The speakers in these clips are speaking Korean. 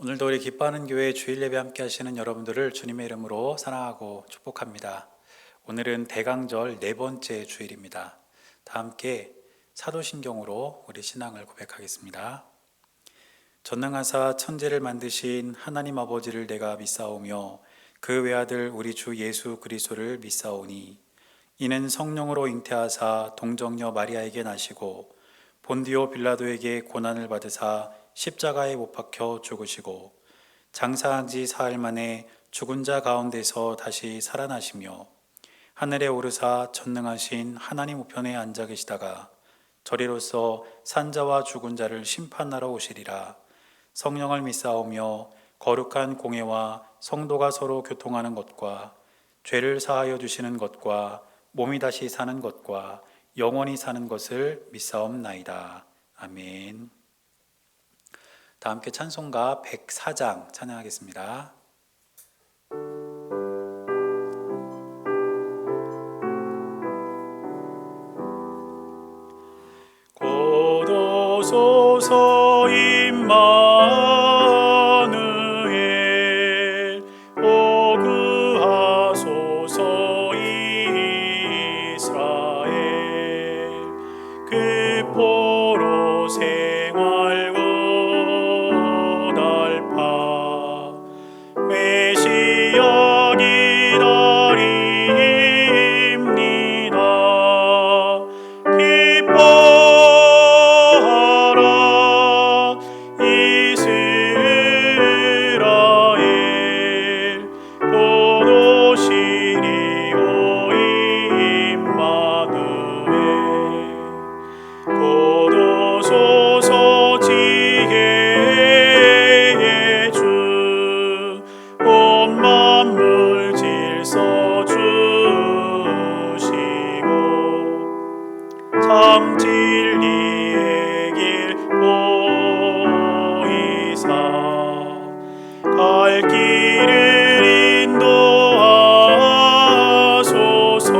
오늘도 우리 기뻐하는 교회 주일 예배 함께 하시는 여러분들을 주님의 이름으로 사랑하고 축복합니다. 오늘은 대강절 네 번째 주일입니다. 다 함께 사도신경으로 우리 신앙을 고백하겠습니다. 전능하사 천지를 만드신 하나님 아버지를 내가 믿사오며 그 외아들 우리 주 예수 그리스도를 믿사오니 이는 성령으로 잉태하사 동정녀 마리아에게 나시고 본디오 빌라도에게 고난을 받으사 십자가에 못 박혀 죽으시고 장사한 지 사흘 만에 죽은 자 가운데서 다시 살아나시며 하늘에 오르사 전능하신 하나님 우편에 앉아 계시다가 저리로서 산자와 죽은 자를 심판하러 오시리라. 성령을 믿사오며 거룩한 공예와 성도가 서로 교통하는 것과 죄를 사하여 주시는 것과 몸이 다시 사는 것과 영원히 사는 것을 믿사옵나이다. 아멘. 다 함께 찬송가 104장 찬양하겠습니다. 곧 오소서 임마누엘 오 구하소서 이스라엘 그 포로 생활고 메시아 기다립니다. 기뻐하라 이스라엘 곧 오시리 오 임마누엘 곧 오소서 지혜의 주 온 만물 질서 주시고 참 진리의 길 보이사 갈 길을 인도하소서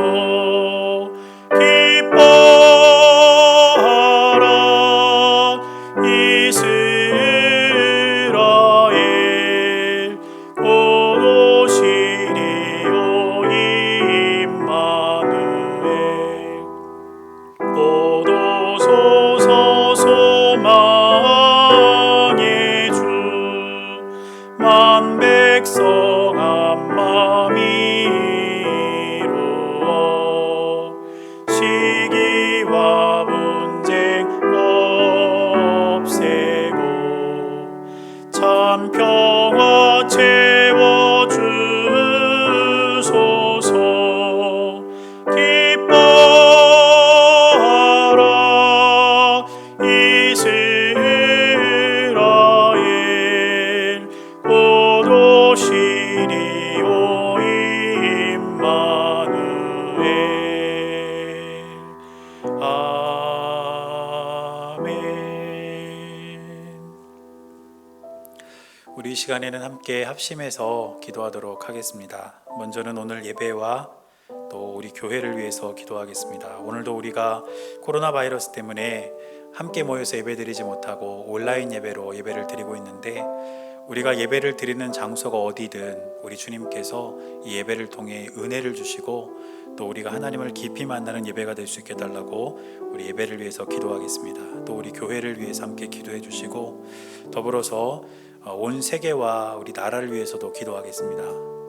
기뻐하라 이스라엘 곧 오시리 오 임마누엘 곧 오소서 소망의 주 만 백성 한 마음 이루어 시기와 분쟁 없애고 참 평화 채워주소서 기뻐하라 이스라엘 곧 오시리 오 임마누엘 아멘. 우리 이 시간에는 함께 합심해서 기도하도록 하겠습니다. 먼저는 오늘 예배와 또 우리 교회를 위해서 기도하겠습니다. 오늘도 우리가 코로나 바이러스 때문에 함께 모여서 예배드리지 못하고 온라인 예배로 예배를 드리고 있는데 우리가 예배를 드리는 장소가 어디든 우리 주님께서 이 예배를 통해 은혜를 주시고 또 우리가 하나님을 깊이 만나는 예배가 될 수 있게 해달라고 우리 예배를 위해서 기도하겠습니다. 또 우리 교회를 위해서 함께 기도해 주시고 더불어서 온 세계와 우리 나라를 위해서도 기도하겠습니다.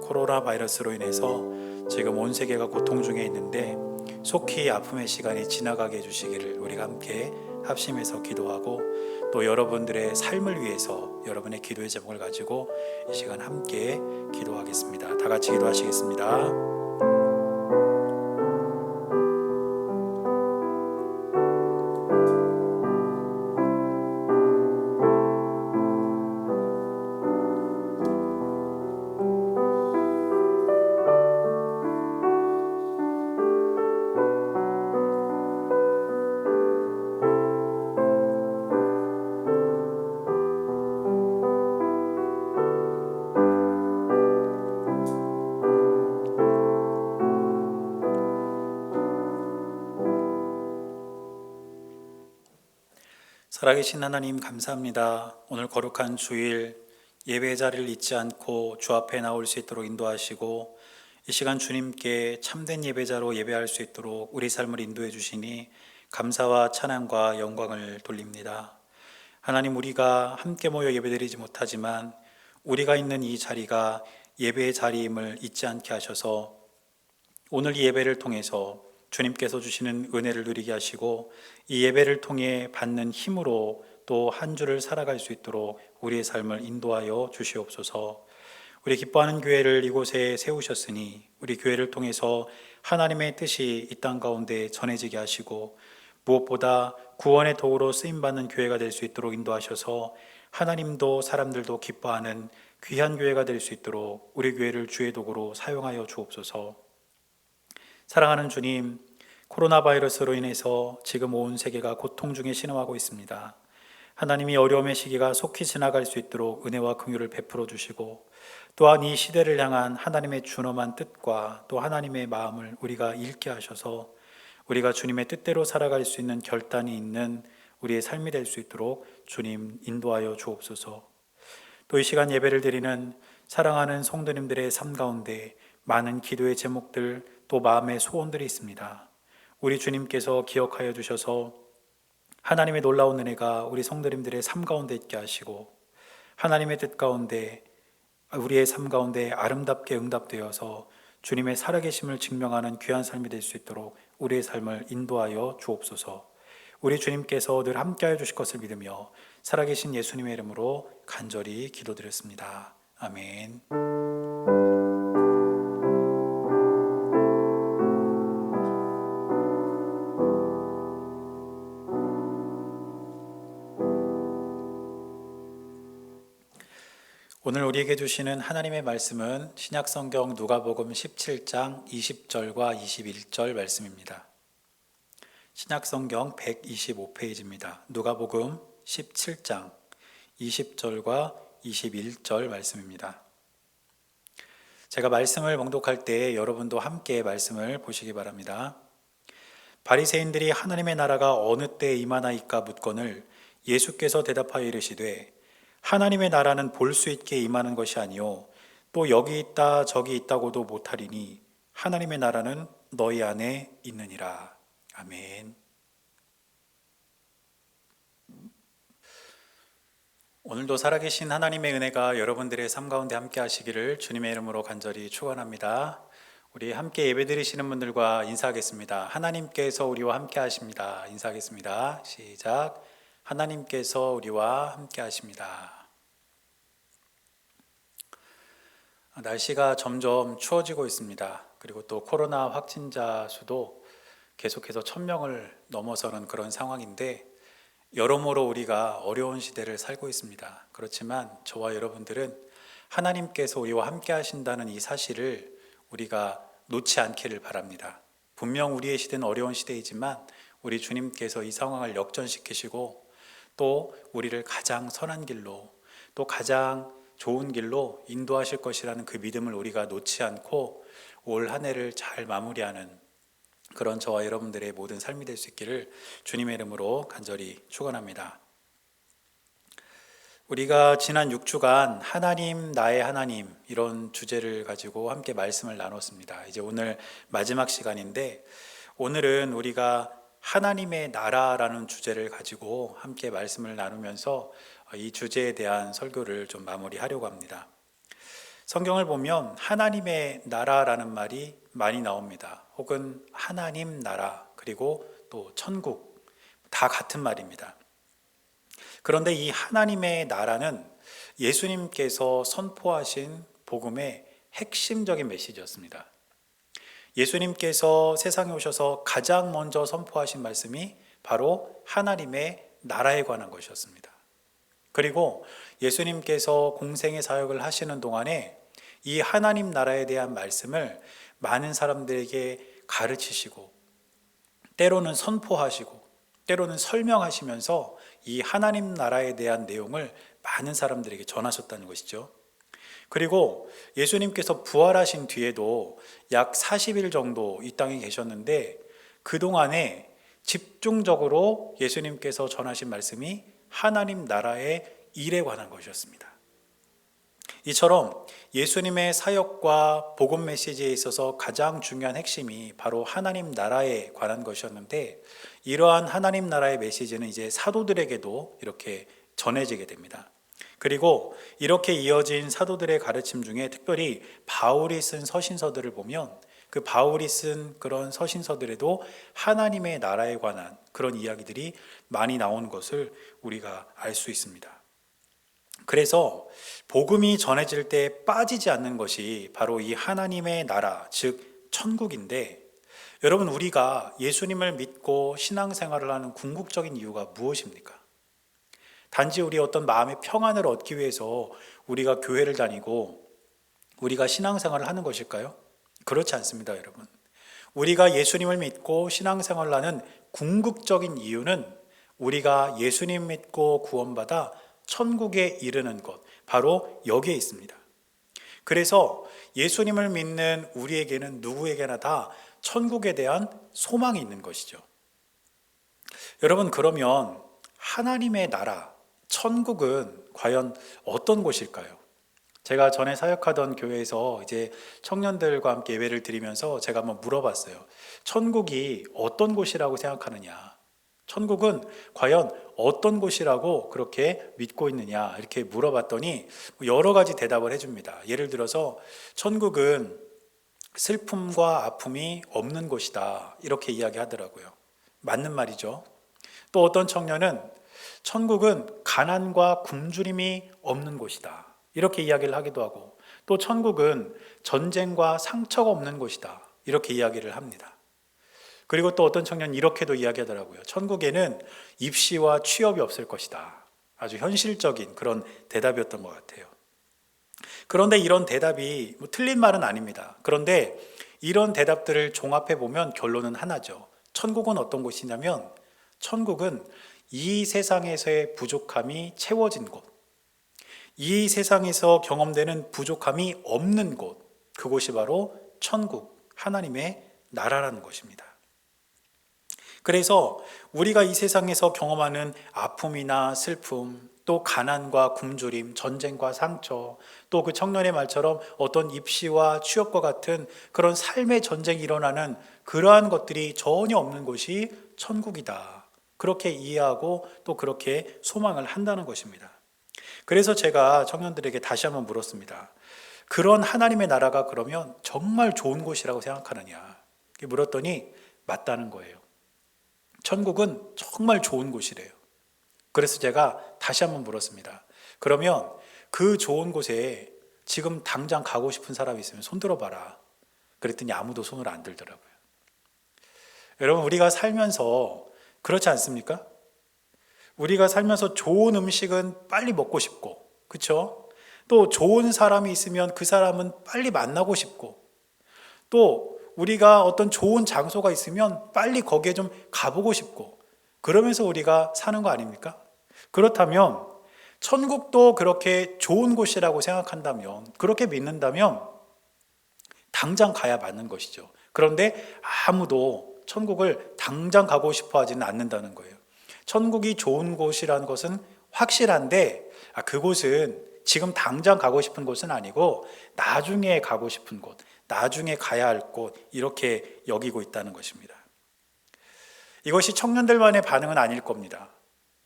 코로나 바이러스로 인해서 지금 온 세계가 고통 중에 있는데 속히 아픔의 시간이 지나가게 해주시기를 우리가 함께 합심해서 기도하고 또 여러분들의 삶을 위해서 여러분의 기도의 제목을 가지고 이 시간 함께 기도하겠습니다. 다 같이 기도하시겠습니다. 살아계신 하나님 감사합니다. 오늘 거룩한 주일 예배의 자리를 잊지 않고 주 앞에 나올 수 있도록 인도하시고 이 시간 주님께 참된 예배자로 예배할 수 있도록 우리 삶을 인도해 주시니 감사와 찬양과 영광을 돌립니다. 하나님, 우리가 함께 모여 예배드리지 못하지만 우리가 있는 이 자리가 예배의 자리임을 잊지 않게 하셔서 오늘 이 예배를 통해서 주님께서 주시는 은혜를 누리게 하시고 이 예배를 통해 받는 힘으로 또 한 주를 살아갈 수 있도록 우리의 삶을 인도하여 주시옵소서. 우리 기뻐하는 교회를 이곳에 세우셨으니 우리 교회를 통해서 하나님의 뜻이 이 땅 가운데 전해지게 하시고 무엇보다 구원의 도구로 쓰임받는 교회가 될 수 있도록 인도하셔서 하나님도 사람들도 기뻐하는 귀한 교회가 될 수 있도록 우리 교회를 주의 도구로 사용하여 주옵소서. 사랑하는 주님, 코로나 바이러스로 인해서 지금 온 세계가 고통 중에 신음하고 있습니다. 하나님이 어려움의 시기가 속히 지나갈 수 있도록 은혜와 긍휼을 베풀어 주시고 또한 이 시대를 향한 하나님의 준엄한 뜻과 또 하나님의 마음을 우리가 읽게 하셔서 우리가 주님의 뜻대로 살아갈 수 있는 결단이 있는 우리의 삶이 될 수 있도록 주님 인도하여 주옵소서. 또 이 시간 예배를 드리는 사랑하는 성도님들의 삶 가운데 많은 기도의 제목들 또 마음의 소원들이 있습니다. 우리 주님께서 기억하여 주셔서 하나님의 놀라운 은혜가 우리 성도님들의 삶 가운데 있게 하시고 하나님의 뜻 가운데 우리의 삶 가운데 아름답게 응답되어서 주님의 살아계심을 증명하는 귀한 삶이 될 수 있도록 우리의 삶을 인도하여 주옵소서. 우리 주님께서 늘 함께하여 주실 것을 믿으며 살아계신 예수님의 이름으로 간절히 기도드렸습니다. 아멘. 오늘 우리에게 주시는 하나님의 말씀은 신약성경 누가복음 17장 20절과 21절 말씀입니다. 신약성경 125페이지입니다. 누가복음 17장 20절과 21절 말씀입니다. 제가 말씀을 봉독할 때 여러분도 함께 말씀을 보시기 바랍니다. 바리새인들이 하나님의 나라가 어느 때에 임하나이까 묻거늘 예수께서 대답하여 이르시되 하나님의 나라는 볼 수 있게 임하는 것이 아니요 또 여기 있다 저기 있다고도 못하리니 하나님의 나라는 너희 안에 있느니라. 아멘. 오늘도 살아계신 하나님의 은혜가 여러분들의 삶 가운데 함께 하시기를 주님의 이름으로 간절히 축원합니다. 우리 함께 예배드리시는 분들과 인사하겠습니다. 하나님께서 우리와 함께 하십니다. 인사하겠습니다. 시작. 하나님께서 우리와 함께 하십니다. 날씨가 점점 추워지고 있습니다. 그리고 또 코로나 확진자 수도 계속해서 1000명을 넘어서는 그런 상황인데 여러모로 우리가 어려운 시대를 살고 있습니다. 그렇지만 저와 여러분들은 하나님께서 우리와 함께 하신다는 이 사실을 우리가 놓지 않기를 바랍니다. 분명 우리의 시대는 어려운 시대이지만 우리 주님께서 이 상황을 역전시키시고 또 우리를 가장 선한 길로 또 가장 좋은 길로 인도하실 것이라는 그 믿음을 우리가 놓지 않고 올 한 해를 잘 마무리하는 그런 저와 여러분들의 모든 삶이 될 수 있기를 주님의 이름으로 간절히 축원합니다. 우리가 지난 6주간 하나님 나의 하나님 이런 주제를 가지고 함께 말씀을 나눴습니다. 이제 오늘 마지막 시간인데 오늘은 우리가 하나님의 나라라는 주제를 가지고 함께 말씀을 나누면서 이 주제에 대한 설교를 좀 마무리하려고 합니다. 성경을 보면 하나님의 나라라는 말이 많이 나옵니다. 혹은 하나님 나라 그리고 또 천국 다 같은 말입니다. 그런데 이 하나님의 나라는 예수님께서 선포하신 복음의 핵심적인 메시지였습니다. 예수님께서 세상에 오셔서 가장 먼저 선포하신 말씀이 바로 하나님의 나라에 관한 것이었습니다. 그리고 예수님께서 공생의 사역을 하시는 동안에 이 하나님 나라에 대한 말씀을 많은 사람들에게 가르치시고 때로는 선포하시고 때로는 설명하시면서 이 하나님 나라에 대한 내용을 많은 사람들에게 전하셨다는 것이죠. 그리고 예수님께서 부활하신 뒤에도 약 40일 정도 이 땅에 계셨는데 그동안에 집중적으로 예수님께서 전하신 말씀이 하나님 나라의 일에 관한 것이었습니다. 이처럼 예수님의 사역과 복음 메시지에 있어서 가장 중요한 핵심이 바로 하나님 나라에 관한 것이었는데, 이러한 하나님 나라의 메시지는 이제 사도들에게도 이렇게 전해지게 됩니다. 그리고 이렇게 이어진 사도들의 가르침 중에 특별히 바울이 쓴 서신서들을 보면 그 바울이 쓴 그런 서신서들에도 하나님의 나라에 관한 그런 이야기들이 많이 나오는 것을 우리가 알 수 있습니다. 그래서 복음이 전해질 때 빠지지 않는 것이 바로 이 하나님의 나라, 즉 천국인데, 여러분, 우리가 예수님을 믿고 신앙생활을 하는 궁극적인 이유가 무엇입니까? 단지 우리 어떤 마음의 평안을 얻기 위해서 우리가 교회를 다니고 우리가 신앙생활을 하는 것일까요? 그렇지 않습니다, 여러분. 우리가 예수님을 믿고 신앙생활을 하는 궁극적인 이유는 우리가 예수님 믿고 구원받아 천국에 이르는 것, 바로 여기에 있습니다. 그래서 예수님을 믿는 우리에게는 누구에게나 다 천국에 대한 소망이 있는 것이죠. 여러분, 그러면 하나님의 나라, 천국은 과연 어떤 곳일까요? 제가 전에 사역하던 교회에서 이제 청년들과 함께 예배를 드리면서 제가 한번 물어봤어요. 천국이 어떤 곳이라고 생각하느냐? 천국은 과연 어떤 곳이라고 그렇게 믿고 있느냐? 이렇게 물어봤더니 여러 가지 대답을 해줍니다. 예를 들어서 천국은 슬픔과 아픔이 없는 곳이다, 이렇게 이야기하더라고요. 맞는 말이죠. 또 어떤 청년은 천국은 가난과 굶주림이 없는 곳이다, 이렇게 이야기를 하기도 하고, 또 천국은 전쟁과 상처가 없는 곳이다, 이렇게 이야기를 합니다. 그리고 또 어떤 청년은 이렇게도 이야기하더라고요. 천국에는 입시와 취업이 없을 것이다. 아주 현실적인 그런 대답이었던 것 같아요. 그런데 이런 대답이 틀린 말은 아닙니다. 그런데 이런 대답들을 종합해 보면 결론은 하나죠. 천국은 어떤 곳이냐면, 천국은 이 세상에서의 부족함이 채워진 곳, 이 세상에서 경험되는 부족함이 없는 곳, 그곳이 바로 천국, 하나님의 나라라는 것입니다. 그래서 우리가 이 세상에서 경험하는 아픔이나 슬픔, 또 가난과 굶주림, 전쟁과 상처, 또 그 청년의 말처럼 어떤 입시와 취업과 같은 그런 삶의 전쟁이 일어나는 그러한 것들이 전혀 없는 곳이 천국이다, 그렇게 이해하고 또 그렇게 소망을 한다는 것입니다. 그래서 제가 청년들에게 다시 한번 물었습니다. 그런 하나님의 나라가 그러면 정말 좋은 곳이라고 생각하느냐? 물었더니 맞다는 거예요. 천국은 정말 좋은 곳이래요. 그래서 제가 다시 한번 물었습니다. 그러면 그 좋은 곳에 지금 당장 가고 싶은 사람이 있으면 손 들어봐라. 그랬더니 아무도 손을 안 들더라고요. 여러분, 우리가 살면서 그렇지 않습니까? 우리가 살면서 좋은 음식은 빨리 먹고 싶고, 그렇죠? 또 좋은 사람이 있으면 그 사람은 빨리 만나고 싶고, 또 우리가 어떤 좋은 장소가 있으면 빨리 거기에 좀 가보고 싶고, 그러면서 우리가 사는 거 아닙니까? 그렇다면 천국도 그렇게 좋은 곳이라고 생각한다면, 그렇게 믿는다면 당장 가야 맞는 것이죠. 그런데 아무도 천국을 당장 가고 싶어 하지는 않는다는 거예요. 천국이 좋은 곳이라는 것은 확실한데, 그곳은 지금 당장 가고 싶은 곳은 아니고 나중에 가고 싶은 곳, 나중에 가야 할 곳, 이렇게 여기고 있다는 것입니다. 이것이 청년들만의 반응은 아닐 겁니다.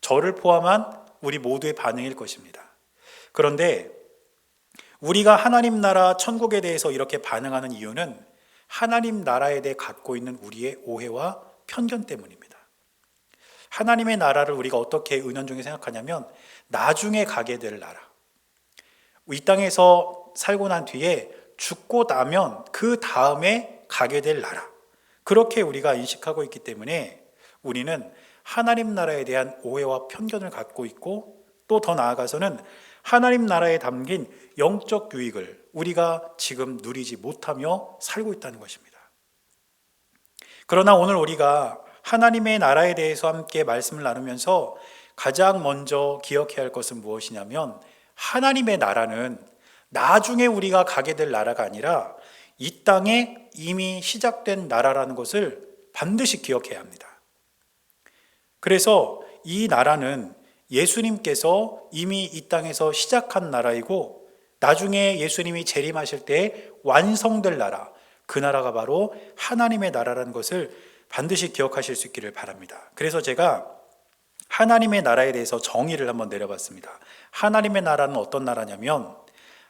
저를 포함한 우리 모두의 반응일 것입니다. 그런데 우리가 하나님 나라 천국에 대해서 이렇게 반응하는 이유는 하나님 나라에 대해 갖고 있는 우리의 오해와 편견 때문입니다. 하나님의 나라를 우리가 어떻게 은연중에 생각하냐면 나중에 가게 될 나라, 이 땅에서 살고 난 뒤에 죽고 나면 그 다음에 가게 될 나라, 그렇게 우리가 인식하고 있기 때문에 우리는 하나님 나라에 대한 오해와 편견을 갖고 있고, 또 더 나아가서는 하나님 나라에 담긴 영적 유익을 우리가 지금 누리지 못하며 살고 있다는 것입니다. 그러나 오늘 우리가 하나님의 나라에 대해서 함께 말씀을 나누면서 가장 먼저 기억해야 할 것은 무엇이냐면, 하나님의 나라는 나중에 우리가 가게 될 나라가 아니라 이 땅에 이미 시작된 나라라는 것을 반드시 기억해야 합니다. 그래서 이 나라는 예수님께서 이미 이 땅에서 시작한 나라이고, 나중에 예수님이 재림하실 때 완성될 나라, 그 나라가 바로 하나님의 나라라는 것을 반드시 기억하실 수 있기를 바랍니다. 그래서 제가 하나님의 나라에 대해서 정의를 한번 내려봤습니다. 하나님의 나라는 어떤 나라냐면,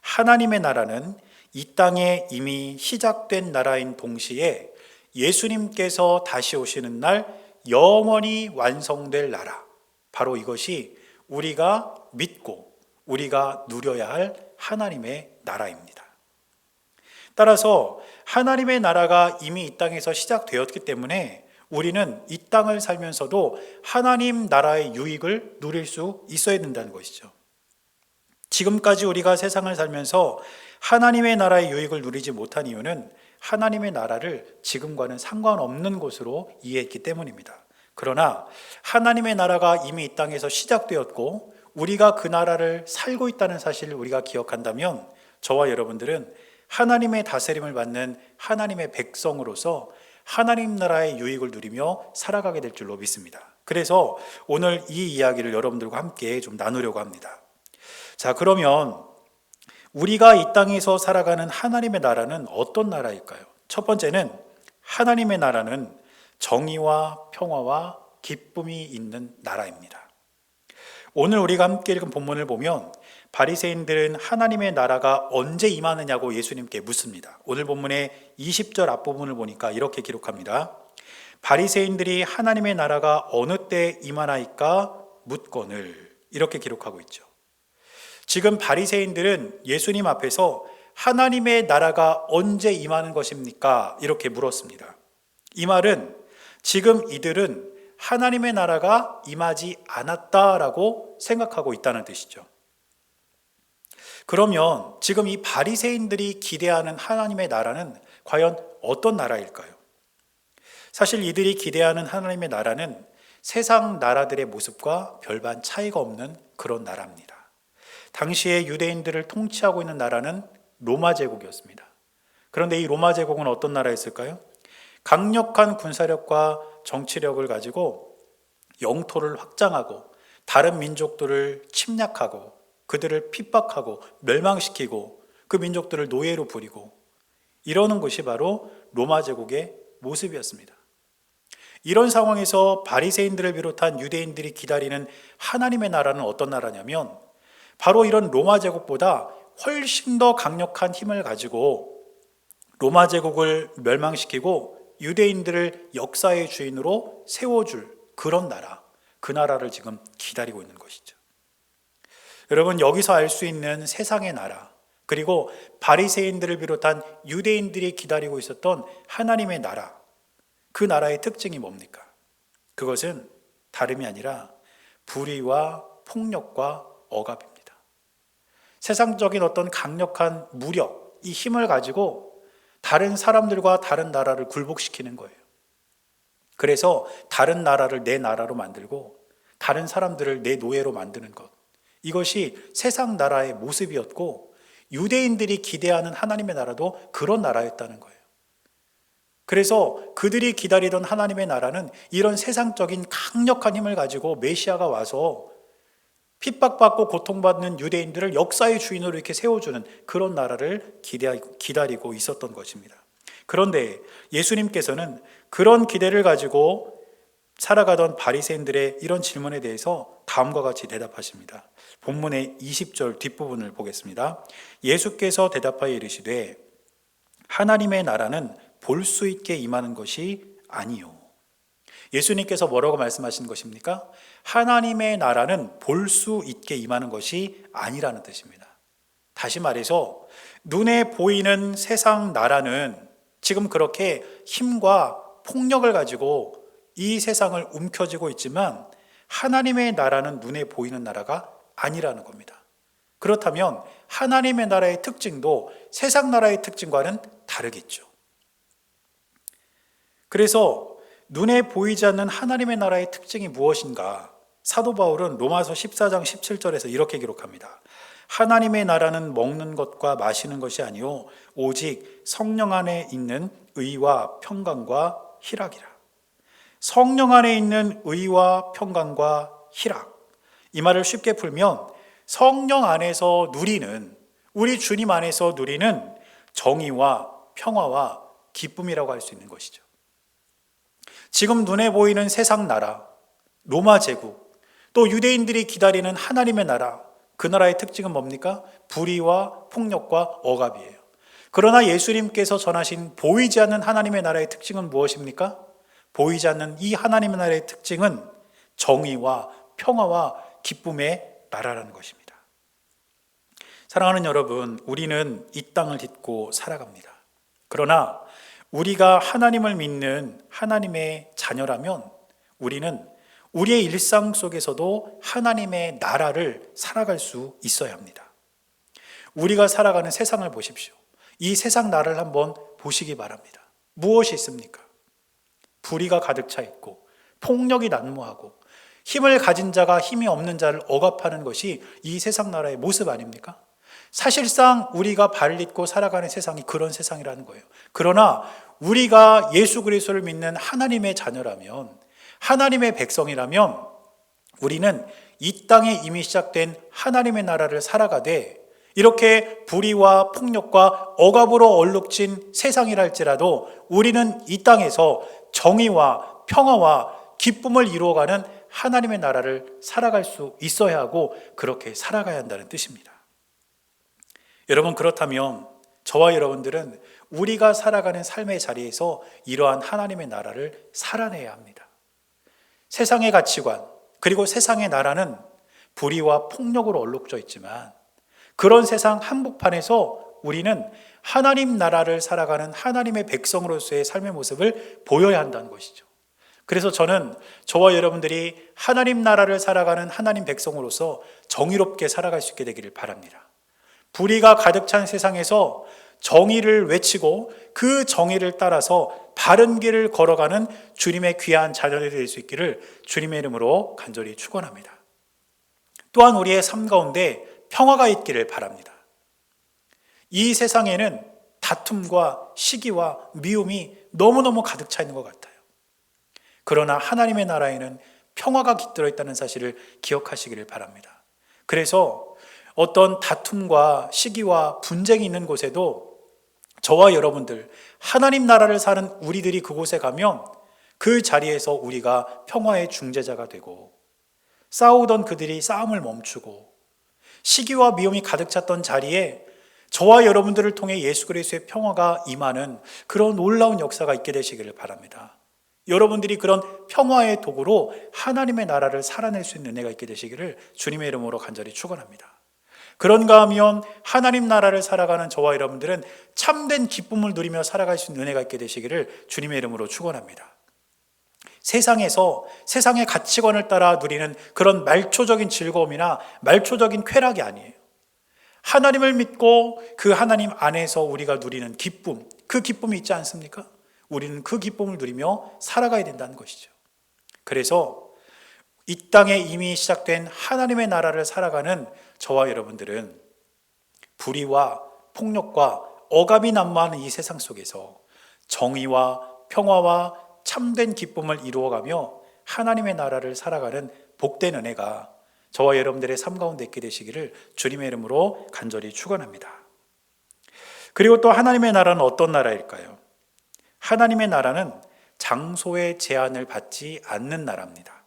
하나님의 나라는 이 땅에 이미 시작된 나라인 동시에 예수님께서 다시 오시는 날 영원히 완성될 나라, 바로 이것이 우리가 믿고 우리가 누려야 할 하나님의 나라입니다. 따라서 하나님의 나라가 이미 이 땅에서 시작되었기 때문에 우리는 이 땅을 살면서도 하나님 나라의 유익을 누릴 수 있어야 된다는 것이죠. 지금까지 우리가 세상을 살면서 하나님의 나라의 유익을 누리지 못한 이유는 하나님의 나라를 지금과는 상관없는 것으로 이해했기 때문입니다. 그러나 하나님의 나라가 이미 이 땅에서 시작되었고 우리가 그 나라를 살고 있다는 사실을 우리가 기억한다면 저와 여러분들은 하나님의 다스림을 받는 하나님의 백성으로서 하나님 나라의 유익을 누리며 살아가게 될 줄로 믿습니다. 그래서 오늘 이 이야기를 여러분들과 함께 좀 나누려고 합니다. 자, 그러면 우리가 이 땅에서 살아가는 하나님의 나라는 어떤 나라일까요? 첫 번째는 하나님의 나라는 정의와 평화와 기쁨이 있는 나라입니다. 오늘 우리가 함께 읽은 본문을 보면 바리새인들은 하나님의 나라가 언제 임하느냐고 예수님께 묻습니다. 오늘 본문의 20절 앞부분을 보니까 이렇게 기록합니다. 바리새인들이 하나님의 나라가 어느 때 임하나이까 묻거늘, 이렇게 기록하고 있죠. 지금 바리새인들은 예수님 앞에서 하나님의 나라가 언제 임하는 것입니까? 이렇게 물었습니다. 이 말은 지금 이들은 하나님의 나라가 임하지 않았다라고 생각하고 있다는 뜻이죠. 그러면 지금 이 바리새인들이 기대하는 하나님의 나라는 과연 어떤 나라일까요? 사실 이들이 기대하는 하나님의 나라는 세상 나라들의 모습과 별반 차이가 없는 그런 나라입니다. 당시에 유대인들을 통치하고 있는 나라는 로마 제국이었습니다. 그런데 이 로마 제국은 어떤 나라였을까요? 강력한 군사력과 정치력을 가지고 영토를 확장하고 다른 민족들을 침략하고 그들을 핍박하고 멸망시키고 그 민족들을 노예로 부리고 이러는 것이 바로 로마 제국의 모습이었습니다. 이런 상황에서 바리새인들을 비롯한 유대인들이 기다리는 하나님의 나라는 어떤 나라냐면 바로 이런 로마 제국보다 훨씬 더 강력한 힘을 가지고 로마 제국을 멸망시키고 유대인들을 역사의 주인으로 세워줄 그런 나라, 그 나라를 지금 기다리고 있는 것이죠. 여러분, 여기서 알 수 있는 세상의 나라, 그리고 바리새인들을 비롯한 유대인들이 기다리고 있었던 하나님의 나라, 그 나라의 특징이 뭡니까? 그것은 다름이 아니라 불의와 폭력과 억압입니다. 세상적인 어떤 강력한 무력, 이 힘을 가지고 다른 사람들과 다른 나라를 굴복시키는 거예요. 그래서 다른 나라를 내 나라로 만들고 다른 사람들을 내 노예로 만드는 것, 이것이 세상 나라의 모습이었고 유대인들이 기대하는 하나님의 나라도 그런 나라였다는 거예요. 그래서 그들이 기다리던 하나님의 나라는 이런 세상적인 강력한 힘을 가지고 메시아가 와서 핍박받고 고통받는 유대인들을 역사의 주인으로 이렇게 세워주는 그런 나라를 기다리고 있었던 것입니다. 그런데 예수님께서는 그런 기대를 가지고 살아가던 바리새인들의 이런 질문에 대해서 다음과 같이 대답하십니다. 본문의 20절 뒷부분을 보겠습니다. 예수께서 대답하여 이르시되 하나님의 나라는 볼 수 있게 임하는 것이 아니요. 예수님께서 뭐라고 말씀하신 것입니까? 하나님의 나라는 볼 수 있게 임하는 것이 아니라는 뜻입니다. 다시 말해서 눈에 보이는 세상 나라는 지금 그렇게 힘과 폭력을 가지고 이 세상을 움켜쥐고 있지만 하나님의 나라는 눈에 보이는 나라가 아니라는 겁니다. 그렇다면 하나님의 나라의 특징도 세상 나라의 특징과는 다르겠죠. 그래서 눈에 보이지 않는 하나님의 나라의 특징이 무엇인가? 사도 바울은 로마서 14장 17절에서 이렇게 기록합니다. 하나님의 나라는 먹는 것과 마시는 것이 아니요 오직 성령 안에 있는 의와 평강과 희락이라. 성령 안에 있는 의와 평강과 희락. 이 말을 쉽게 풀면 성령 안에서 누리는, 우리 주님 안에서 누리는 정의와 평화와 기쁨이라고 할 수 있는 것이죠. 지금 눈에 보이는 세상 나라, 로마 제국, 또 유대인들이 기다리는 하나님의 나라, 그 나라의 특징은 뭡니까? 불의와 폭력과 억압이에요. 그러나 예수님께서 전하신 보이지 않는 하나님의 나라의 특징은 무엇입니까? 보이지 않는 이 하나님의 나라의 특징은 정의와 평화와 기쁨의 나라라는 것입니다. 사랑하는 여러분, 우리는 이 땅을 딛고 살아갑니다. 그러나 우리가 하나님을 믿는 하나님의 자녀라면 우리는 우리의 일상 속에서도 하나님의 나라를 살아갈 수 있어야 합니다. 우리가 살아가는 세상을 보십시오. 이 세상 나라를 한번 보시기 바랍니다. 무엇이 있습니까? 불의가 가득 차 있고 폭력이 난무하고 힘을 가진 자가 힘이 없는 자를 억압하는 것이 이 세상 나라의 모습 아닙니까? 사실상 우리가 발을 딛고 살아가는 세상이 그런 세상이라는 거예요. 그러나 우리가 예수 그리스도를 믿는 하나님의 자녀라면, 하나님의 백성이라면 우리는 이 땅에 이미 시작된 하나님의 나라를 살아가되 이렇게 불의와 폭력과 억압으로 얼룩진 세상이라 할지라도 우리는 이 땅에서 정의와 평화와 기쁨을 이루어가는 하나님의 나라를 살아갈 수 있어야 하고 그렇게 살아가야 한다는 뜻입니다. 여러분, 그렇다면 저와 여러분들은 우리가 살아가는 삶의 자리에서 이러한 하나님의 나라를 살아내야 합니다. 세상의 가치관 그리고 세상의 나라는 불의와 폭력으로 얼룩져 있지만 그런 세상 한복판에서 우리는 하나님 나라를 살아가는 하나님의 백성으로서의 삶의 모습을 보여야 한다는 것이죠. 그래서 저는 저와 여러분들이 하나님 나라를 살아가는 하나님 백성으로서 정의롭게 살아갈 수 있게 되기를 바랍니다. 불의가 가득 찬 세상에서 정의를 외치고 그 정의를 따라서 바른 길을 걸어가는 주님의 귀한 자녀들이 될 수 있기를 주님의 이름으로 간절히 축원합니다. 또한 우리의 삶 가운데 평화가 있기를 바랍니다. 이 세상에는 다툼과 시기와 미움이 너무너무 가득 차 있는 것 같아요. 그러나 하나님의 나라에는 평화가 깃들어 있다는 사실을 기억하시기를 바랍니다. 그래서 어떤 다툼과 시기와 분쟁이 있는 곳에도 저와 여러분들, 하나님 나라를 사는 우리들이 그곳에 가면 그 자리에서 우리가 평화의 중재자가 되고 싸우던 그들이 싸움을 멈추고 시기와 미움이 가득 찼던 자리에 저와 여러분들을 통해 예수 그리스도의 평화가 임하는 그런 놀라운 역사가 있게 되시기를 바랍니다. 여러분들이 그런 평화의 도구로 하나님의 나라를 살아낼 수 있는 은혜가 있게 되시기를 주님의 이름으로 간절히 축원합니다. 그런가 하면 하나님 나라를 살아가는 저와 여러분들은 참된 기쁨을 누리며 살아갈 수 있는 은혜가 있게 되시기를 주님의 이름으로 축원합니다. 세상에서 세상의 가치관을 따라 누리는 그런 말초적인 즐거움이나 말초적인 쾌락이 아니에요. 하나님을 믿고 그 하나님 안에서 우리가 누리는 기쁨, 그 기쁨이 있지 않습니까? 우리는 그 기쁨을 누리며 살아가야 된다는 것이죠. 그래서 이 땅에 이미 시작된 하나님의 나라를 살아가는 저와 여러분들은 불의와 폭력과 억압이 난무하는 이 세상 속에서 정의와 평화와 참된 기쁨을 이루어가며 하나님의 나라를 살아가는 복된 은혜가 저와 여러분들의 삶 가운데 있게 되시기를 주님의 이름으로 간절히 축원합니다. 그리고 또 하나님의 나라는 어떤 나라일까요? 하나님의 나라는 장소의 제한을 받지 않는 나라입니다.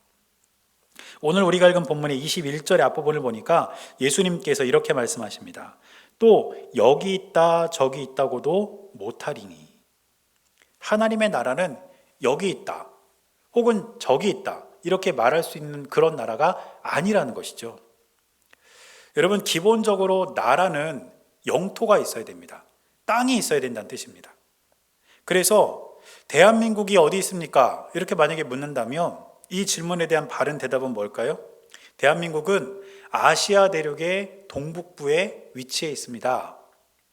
오늘 우리가 읽은 본문의 21절의 앞부분을 보니까 예수님께서 이렇게 말씀하십니다. 또 여기 있다 저기 있다고도 못하리니. 하나님의 나라는 여기 있다 혹은 저기 있다 이렇게 말할 수 있는 그런 나라가 아니라는 것이죠. 여러분, 기본적으로 나라는 영토가 있어야 됩니다. 땅이 있어야 된다는 뜻입니다. 그래서 대한민국이 어디 있습니까? 이렇게 만약에 묻는다면 이 질문에 대한 바른 대답은 뭘까요? 대한민국은 아시아 대륙의 동북부에 위치해 있습니다.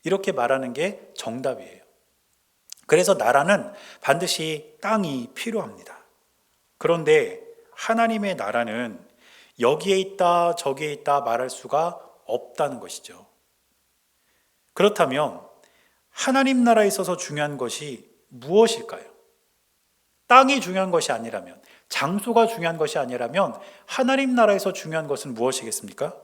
이렇게 말하는 게 정답이에요. 그래서 나라는 반드시 땅이 필요합니다. 그런데 하나님의 나라는 여기에 있다 저기에 있다 말할 수가 없다는 것이죠. 그렇다면 하나님 나라에 있어서 중요한 것이 무엇일까요? 땅이 중요한 것이 아니라면, 장소가 중요한 것이 아니라면 하나님 나라에서 중요한 것은 무엇이겠습니까?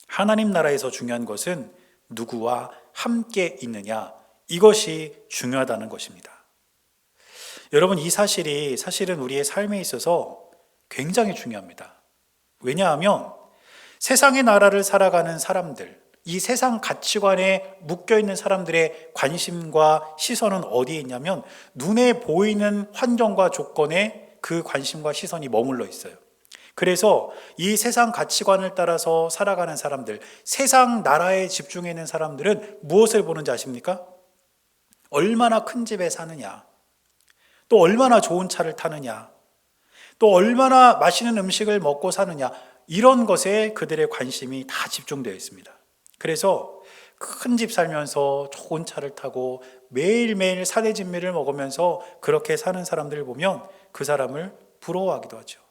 하나님 나라에서 중요한 것은 누구와 함께 있느냐, 이것이 중요하다는 것입니다. 여러분, 이 사실이 사실은 우리의 삶에 있어서 굉장히 중요합니다. 왜냐하면 세상의 나라를 살아가는 사람들, 이 세상 가치관에 묶여있는 사람들의 관심과 시선은 어디에 있냐면 눈에 보이는 환경과 조건에 그 관심과 시선이 머물러 있어요. 그래서 이 세상 가치관을 따라서 살아가는 사람들, 세상 나라에 집중해 있는 사람들은 무엇을 보는지 아십니까? 얼마나 큰 집에 사느냐, 또 얼마나 좋은 차를 타느냐, 또 얼마나 맛있는 음식을 먹고 사느냐, 이런 것에 그들의 관심이 다 집중되어 있습니다. 그래서 큰 집 살면서 좋은 차를 타고 매일매일 사대진미를 먹으면서 그렇게 사는 사람들을 보면 그 사람을 부러워하기도 하죠.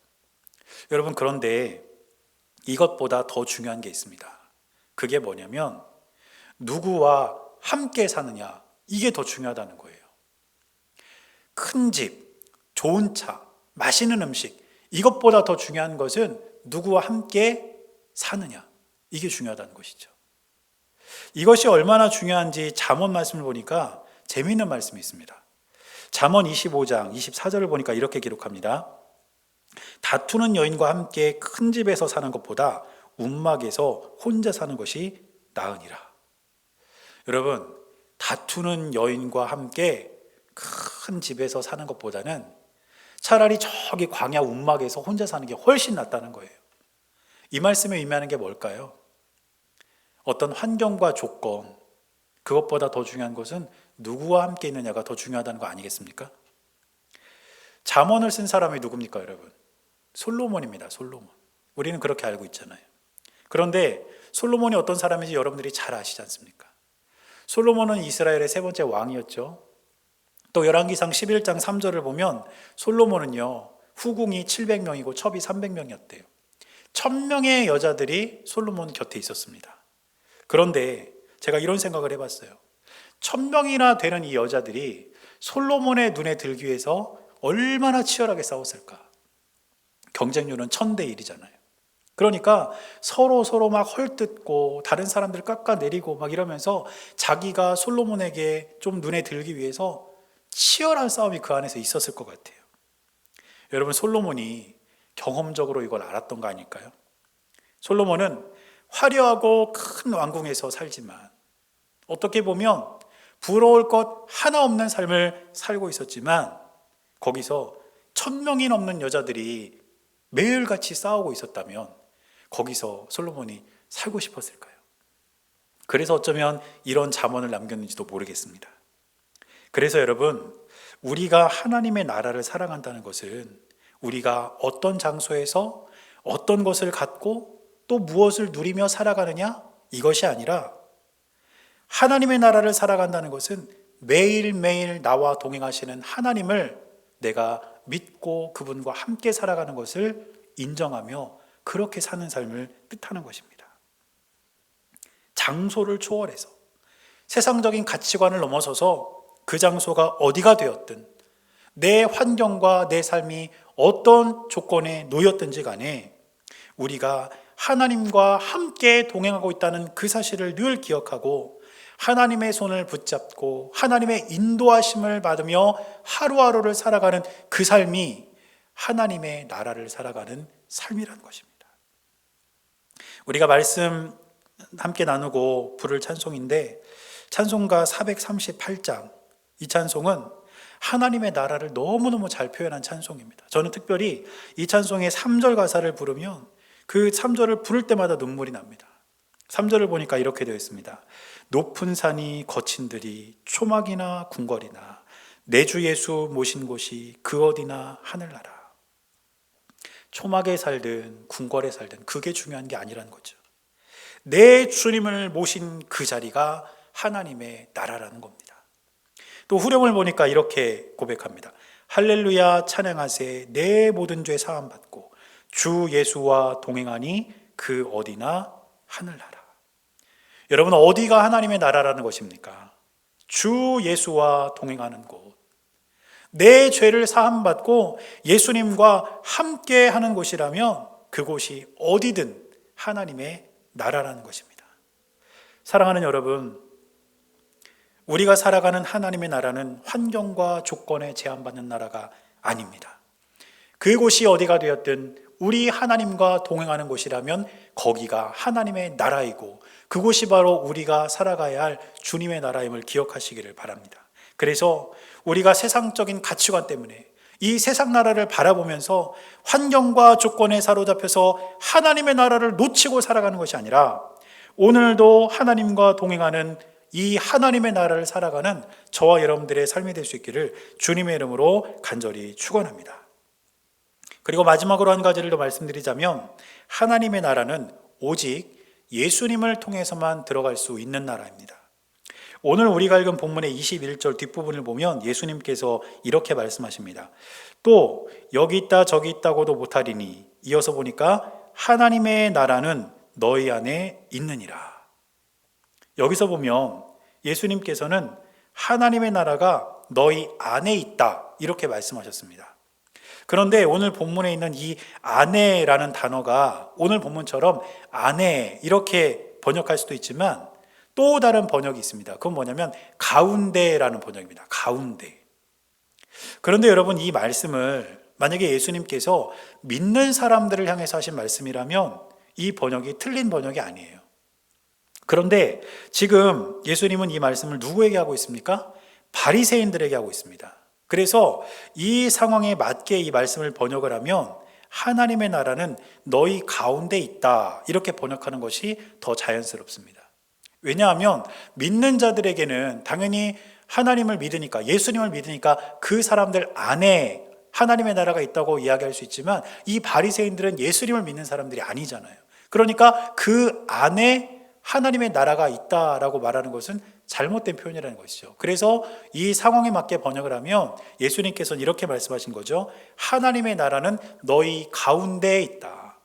여러분, 그런데 이것보다 더 중요한 게 있습니다. 그게 뭐냐면 누구와 함께 사느냐, 이게 더 중요하다는 거예요. 큰 집, 좋은 차, 맛있는 음식, 이것보다 더 중요한 것은 누구와 함께 사느냐, 이게 중요하다는 것이죠. 이것이 얼마나 중요한지 잠언 말씀을 보니까 재미있는 말씀이 있습니다. 잠언 25장 24절을 보니까 이렇게 기록합니다. 다투는 여인과 함께 큰 집에서 사는 것보다 움막에서 혼자 사는 것이 나으니라. 여러분, 다투는 여인과 함께 큰 집에서 사는 것보다는 차라리 저기 광야 움막에서 혼자 사는 게 훨씬 낫다는 거예요. 이 말씀에 의미하는 게 뭘까요? 어떤 환경과 조건, 그것보다 더 중요한 것은 누구와 함께 있느냐가 더 중요하다는 거 아니겠습니까? 잠언을 쓴 사람이 누굽니까, 여러분? 솔로몬입니다. 솔로몬. 우리는 그렇게 알고 있잖아요. 그런데 솔로몬이 어떤 사람인지 여러분들이 잘 아시지 않습니까? 솔로몬은 이스라엘의 세 번째 왕이었죠. 또 열왕기상 11장 3절을 보면 솔로몬은요, 후궁이 700명이고 첩이 300명이었대요. 1000명의 여자들이 솔로몬 곁에 있었습니다. 그런데 제가 이런 생각을 해봤어요. 1000명이나 되는 이 여자들이 솔로몬의 눈에 들기 위해서 얼마나 치열하게 싸웠을까? 경쟁률은 1000대1이잖아요. 그러니까 서로 막 헐뜯고 다른 사람들 깎아내리고 막 이러면서 자기가 솔로몬에게 좀 눈에 들기 위해서 치열한 싸움이 그 안에서 있었을 것 같아요. 여러분, 솔로몬이 경험적으로 이걸 알았던 거 아닐까요? 솔로몬은 화려하고 큰 왕궁에서 살지만 어떻게 보면 부러울 것 하나 없는 삶을 살고 있었지만 거기서 1000명이 넘는 여자들이 매일같이 싸우고 있었다면 거기서 솔로몬이 살고 싶었을까요? 그래서 어쩌면 이런 잠언을 남겼는지도 모르겠습니다. 그래서 여러분, 우리가 하나님의 나라를 사랑한다는 것은 우리가 어떤 장소에서 어떤 것을 갖고 또 무엇을 누리며 살아가느냐, 이것이 아니라 하나님의 나라를 살아간다는 것은 매일매일 나와 동행하시는 하나님을 내가 믿고 그분과 함께 살아가는 것을 인정하며 그렇게 사는 삶을 뜻하는 것입니다. 장소를 초월해서 세상적인 가치관을 넘어서서 그 장소가 어디가 되었든 내 환경과 내 삶이 어떤 조건에 놓였든지 간에 우리가 하나님과 함께 동행하고 있다는 그 사실을 늘 기억하고 하나님의 손을 붙잡고 하나님의 인도하심을 받으며 하루하루를 살아가는 그 삶이 하나님의 나라를 살아가는 삶이라는 것입니다. 우리가 말씀 함께 나누고 부를 찬송인데 찬송가 438장, 이 찬송은 하나님의 나라를 너무너무 잘 표현한 찬송입니다. 저는 특별히 이 찬송의 3절 가사를 부르면 그 3절을 부를 때마다 눈물이 납니다. 3절을 보니까 이렇게 되어 있습니다. 높은 산이 거친 들이 초막이나 궁궐이나 내 주 예수 모신 곳이 그 어디나 하늘나라. 초막에 살든 궁궐에 살든 그게 중요한 게 아니라는 거죠. 내 주님을 모신 그 자리가 하나님의 나라라는 겁니다. 또 후렴을 보니까 이렇게 고백합니다. 할렐루야 찬양하세 내 모든 죄 사함 받고 주 예수와 동행하니 그 어디나 하늘나라. 여러분, 어디가 하나님의 나라라는 것입니까? 주 예수와 동행하는 곳, 내 죄를 사함 받고 예수님과 함께 하는 곳이라면 그곳이 어디든 하나님의 나라라는 것입니다. 사랑하는 여러분, 우리가 살아가는 하나님의 나라는 환경과 조건에 제한받는 나라가 아닙니다. 그곳이 어디가 되었든 우리 하나님과 동행하는 곳이라면 거기가 하나님의 나라이고 그곳이 바로 우리가 살아가야 할 주님의 나라임을 기억하시기를 바랍니다. 그래서 우리가 세상적인 가치관 때문에 이 세상 나라를 바라보면서 환경과 조건에 사로잡혀서 하나님의 나라를 놓치고 살아가는 것이 아니라 오늘도 하나님과 동행하는 이 하나님의 나라를 살아가는 저와 여러분들의 삶이 될 수 있기를 주님의 이름으로 간절히 축원합니다. 그리고 마지막으로 한 가지를 더 말씀드리자면 하나님의 나라는 오직 예수님을 통해서만 들어갈 수 있는 나라입니다. 오늘 우리가 읽은 본문의 21절 뒷부분을 보면 예수님께서 이렇게 말씀하십니다. 또 여기 있다 저기 있다고도 못하리니, 이어서 보니까 하나님의 나라는 너희 안에 있느니라. 여기서 보면 예수님께서는 하나님의 나라가 너희 안에 있다 이렇게 말씀하셨습니다. 그런데 오늘 본문에 있는 이 안에라는 단어가 오늘 본문처럼 안에 이렇게 번역할 수도 있지만 또 다른 번역이 있습니다. 그건 뭐냐면 가운데라는 번역입니다. 가운데. 그런데 여러분, 이 말씀을 만약에 예수님께서 믿는 사람들을 향해서 하신 말씀이라면 이 번역이 틀린 번역이 아니에요. 그런데 지금 예수님은 이 말씀을 누구에게 하고 있습니까? 바리새인들에게 하고 있습니다. 그래서 이 상황에 맞게 이 말씀을 번역을 하면 하나님의 나라는 너희 가운데 있다 이렇게 번역하는 것이 더 자연스럽습니다. 왜냐하면 믿는 자들에게는 당연히 하나님을 믿으니까, 예수님을 믿으니까 그 사람들 안에 하나님의 나라가 있다고 이야기할 수 있지만 이 바리새인들은 예수님을 믿는 사람들이 아니잖아요. 그러니까 그 안에 하나님의 나라가 있다라고 말하는 것은 잘못된 표현이라는 것이죠. 그래서 이 상황에 맞게 번역을 하면 예수님께서는 이렇게 말씀하신 거죠. 하나님의 나라는 너희 가운데에 있다.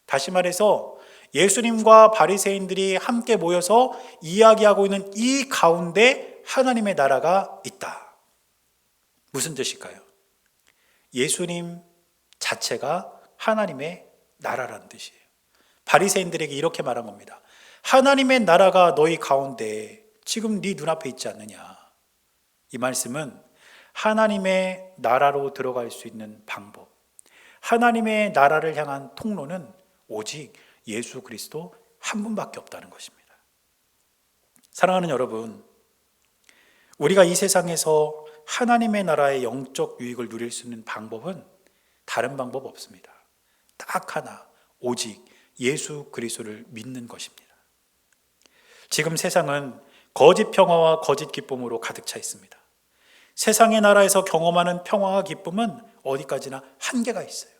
다시 말해서 예수님과 바리새인들이 함께 모여서 이야기하고 있는 이 가운데 하나님의 나라가 있다. 무슨 뜻일까요? 예수님 자체가 하나님의 나라라는 뜻이에요. 바리새인들에게 이렇게 말한 겁니다. 하나님의 나라가 너희 가운데 지금 네 눈앞에 있지 않느냐. 이 말씀은 하나님의 나라로 들어갈 수 있는 방법, 하나님의 나라를 향한 통로는 오직 예수 그리스도 한 분밖에 없다는 것입니다. 사랑하는 여러분, 우리가 이 세상에서 하나님의 나라의 영적 유익을 누릴 수 있는 방법은 다른 방법 없습니다. 딱 하나, 오직 예수 그리스도를 믿는 것입니다. 지금 세상은 거짓 평화와 거짓 기쁨으로 가득 차 있습니다. 세상의 나라에서 경험하는 평화와 기쁨은 어디까지나 한계가 있어요.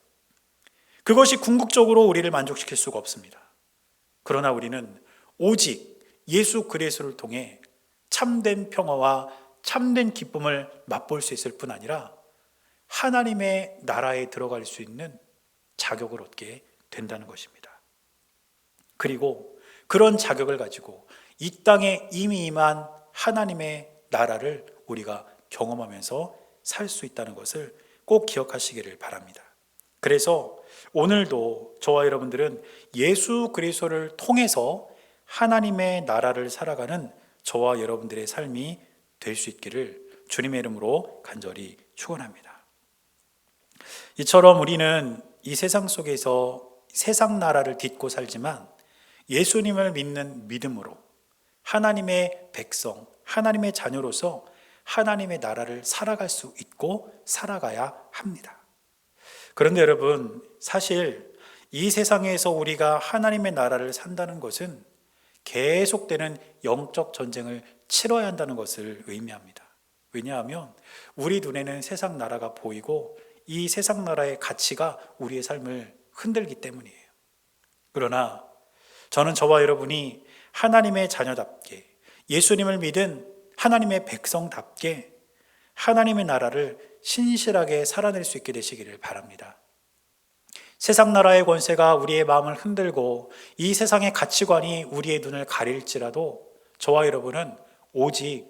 그것이 궁극적으로 우리를 만족시킬 수가 없습니다. 그러나 우리는 오직 예수 그리스도를 통해 참된 평화와 참된 기쁨을 맛볼 수 있을 뿐 아니라 하나님의 나라에 들어갈 수 있는 자격을 얻게 된다는 것입니다. 그리고 그런 자격을 가지고 이 땅에 이미 임한 하나님의 나라를 우리가 경험하면서 살 수 있다는 것을 꼭 기억하시기를 바랍니다. 그래서 오늘도 저와 여러분들은 예수 그리스도를 통해서 하나님의 나라를 살아가는 저와 여러분들의 삶이 될 수 있기를 주님의 이름으로 간절히 축원합니다. 이처럼 우리는 이 세상 속에서 세상 나라를 딛고 살지만 예수님을 믿는 믿음으로 하나님의 백성, 하나님의 자녀로서 하나님의 나라를 살아갈 수 있고 살아가야 합니다. 그런데 여러분, 사실 이 세상에서 우리가 하나님의 나라를 산다는 것은 계속되는 영적 전쟁을 치러야 한다는 것을 의미합니다. 왜냐하면 우리 눈에는 세상 나라가 보이고 이 세상 나라의 가치가 우리의 삶을 흔들기 때문이에요. 그러나 저는 저와 여러분이 하나님의 자녀답게, 예수님을 믿은 하나님의 백성답게 하나님의 나라를 신실하게 살아낼 수 있게 되시기를 바랍니다. 세상 나라의 권세가 우리의 마음을 흔들고 이 세상의 가치관이 우리의 눈을 가릴지라도 저와 여러분은 오직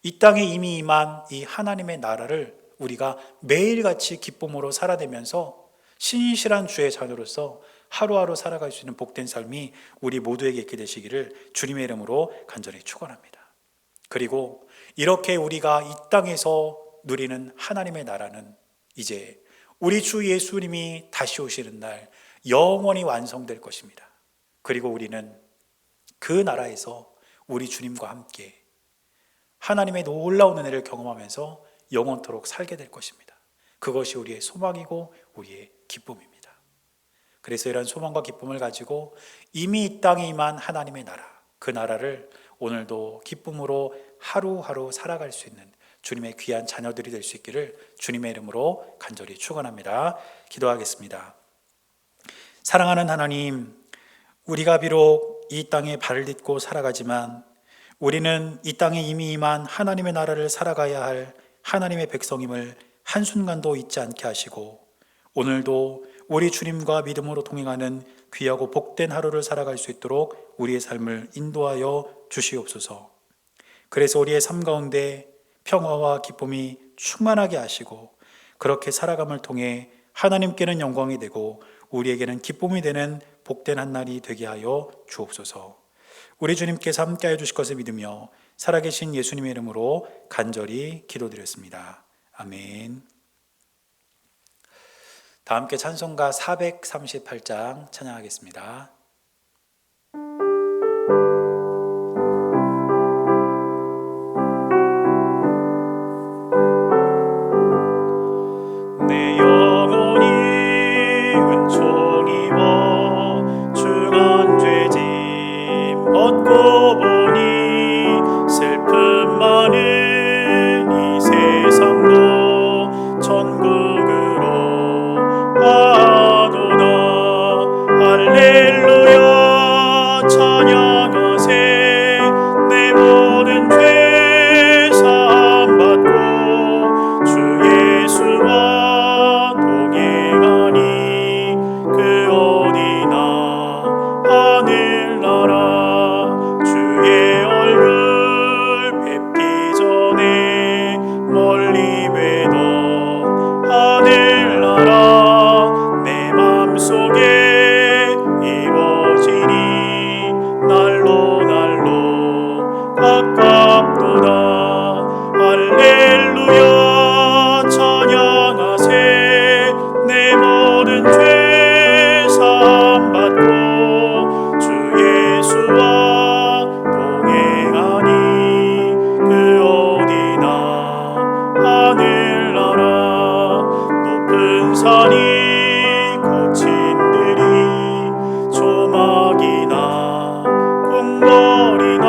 이 땅에 이미 임한 이 하나님의 나라를 우리가 매일같이 기쁨으로 살아내면서 신실한 주의 자녀로서 하루하루 살아갈 수 있는 복된 삶이 우리 모두에게 있게 되시기를 주님의 이름으로 간절히 축원합니다. 그리고 이렇게 우리가 이 땅에서 누리는 하나님의 나라는 이제 우리 주 예수님이 다시 오시는 날 영원히 완성될 것입니다. 그리고 우리는 그 나라에서 우리 주님과 함께 하나님의 놀라운 은혜를 경험하면서 영원토록 살게 될 것입니다. 그것이 우리의 소망이고 우리의 기쁨입니다. 그래서 이런 소망과 기쁨을 가지고 이미 이 땅에 임한 하나님의 나라, 그 나라를 오늘도 기쁨으로 하루하루 살아갈 수 있는 주님의 귀한 자녀들이 될 수 있기를 주님의 이름으로 간절히 축원합니다. 기도하겠습니다. 사랑하는 하나님, 우리가 비록 이 땅에 발을 딛고 살아가지만 우리는 이 땅에 이미 임한 하나님의 나라를 살아가야 할 하나님의 백성임을 한순간도 잊지 않게 하시고 오늘도 우리 주님과 믿음으로 동행하는 귀하고 복된 하루를 살아갈 수 있도록 우리의 삶을 인도하여 주시옵소서. 그래서 우리의 삶 가운데 평화와 기쁨이 충만하게 하시고 그렇게 살아감을 통해 하나님께는 영광이 되고 우리에게는 기쁨이 되는 복된 한 날이 되게 하여 주옵소서. 우리 주님께서 함께하여 주실 것을 믿으며 살아계신 예수님의 이름으로 간절히 기도드렸습니다. 아멘. 다 함께 찬송가 438장 찬양하겠습니다. 내 영혼이 은총 입어 중한 죄짐 벗고 보니 슬픔 많은 이 세상도 천국으로 가도다. 할렐루야 찬양하세. 내 모든 죄 사함 받고 주 예수와 동행하니 그 어디나 하늘나라. 주의 얼굴 뵙기 전에 멀리 뵈던 하늘나라 내 맘속에 이루어지니 날로 날로 가깝도다. 할렐루야 찬양하세. 내 모든 죄 사함 받고 주 예수와 동행하니 그 어디나 하늘나라. 높은 산이 고친들이 조막이나 궁궐이나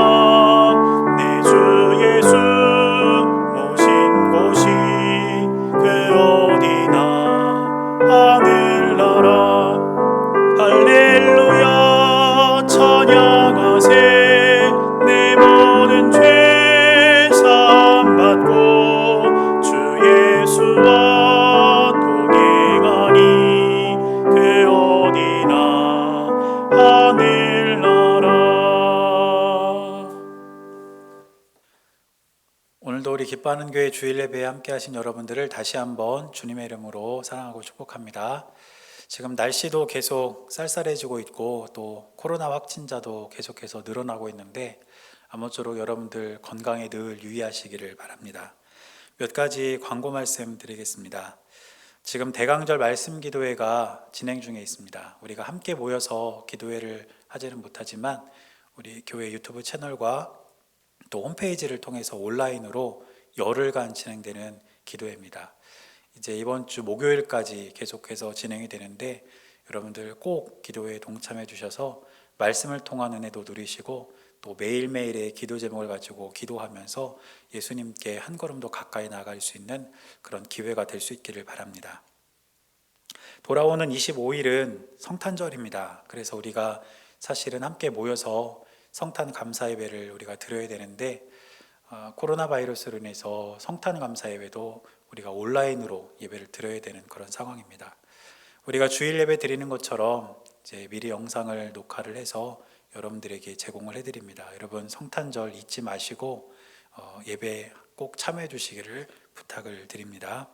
내 주 예수 모신 곳이 그 어디나 하늘나라. 할렐루야 찬양하세. 내 모든 죄 사함 받고 주 예수와 동행하니 그 어디나 하늘나라. 오늘도 우리 기뻐하는 교회 주일 예배에 함께 하신 여러분들을 다시 한번 주님의 이름으로 사랑하고 축복합니다. 지금 날씨도 계속 쌀쌀해지고 있고 또 코로나 확진자도 계속해서 늘어나고 있는데 아무쪼록 여러분들 건강에 늘 유의하시기를 바랍니다. 몇 가지 광고 말씀 드리겠습니다. 지금 대강절 말씀 기도회가 진행 중에 있습니다. 우리가 함께 모여서 기도회를 하지는 못하지만 우리 교회 유튜브 채널과 또 홈페이지를 통해서 온라인으로 열흘간 진행되는 기도회입니다. 이제 이번 주 목요일까지 계속해서 진행이 되는데 여러분들 꼭 기도회에 동참해 주셔서 말씀을 통한 은혜도 누리시고 또 매일매일의 기도 제목을 가지고 기도하면서 예수님께 한 걸음 더 가까이 나아갈 수 있는 그런 기회가 될 수 있기를 바랍니다. 돌아오는 25일은 성탄절입니다. 그래서 우리가 사실은 함께 모여서 성탄 감사 예배를 우리가 드려야 되는데 코로나 바이러스로 인해서 성탄 감사 예배도 우리가 온라인으로 예배를 드려야 되는 그런 상황입니다. 우리가 주일 예배 드리는 것처럼 이제 미리 영상을 녹화를 해서 여러분들에게 제공을 해드립니다. 여러분 성탄절 잊지 마시고 예배 꼭 참여해 주시기를 부탁을 드립니다.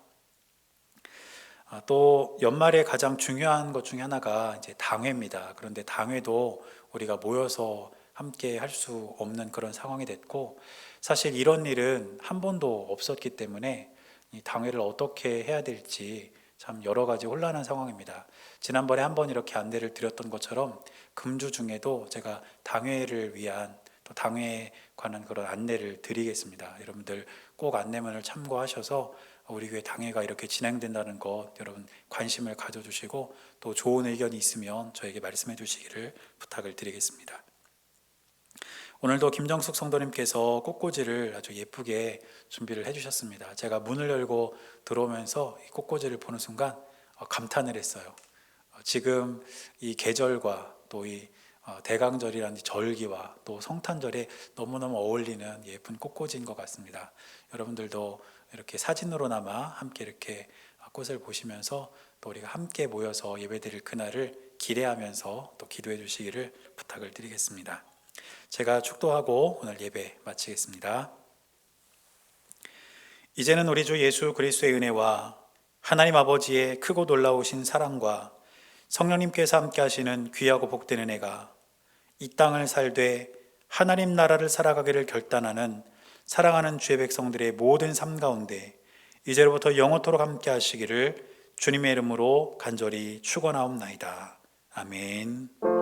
또 연말에 가장 중요한 것 중에 하나가 이제 당회입니다. 그런데 당회도 우리가 모여서 함께 할 수 없는 그런 상황이 됐고, 사실 이런 일은 한 번도 없었기 때문에 이 당회를 어떻게 해야 될지 참 여러 가지 혼란한 상황입니다. 지난번에 한번 이렇게 안내를 드렸던 것처럼 금주 중에도 제가 당회를 위한 또 당회에 관한 그런 안내를 드리겠습니다. 여러분들 꼭 안내문을 참고하셔서 우리 교회 당회가 이렇게 진행된다는 것 여러분 관심을 가져주시고 또 좋은 의견이 있으면 저에게 말씀해 주시기를 부탁을 드리겠습니다. 오늘도 김정숙 성도님께서 꽃꽂이를 아주 예쁘게 준비를 해주셨습니다. 제가 문을 열고 들어오면서 이 꽃꽂이를 보는 순간 감탄을 했어요. 지금 이 계절과 또 이 대강절이라는 절기와 또 성탄절에 너무너무 어울리는 예쁜 꽃꽂이인 것 같습니다. 여러분들도 이렇게 사진으로나마 함께 이렇게 꽃을 보시면서 또 우리가 함께 모여서 예배드릴 그날을 기대하면서 또 기도해 주시기를 부탁을 드리겠습니다. 제가 축도하고 오늘 예배 마치겠습니다. 이제는 우리 주 예수 그리스도의 은혜와 하나님 아버지의 크고 놀라우신 사랑과 성령님께서 함께 하시는 귀하고 복된 은혜가 이 땅을 살되 하나님 나라를 살아가기를 결단하는 사랑하는 주의 백성들의 모든 삶 가운데 이제로부터 영원토록 함께 하시기를 주님의 이름으로 간절히 축원하옵나이다. 아멘.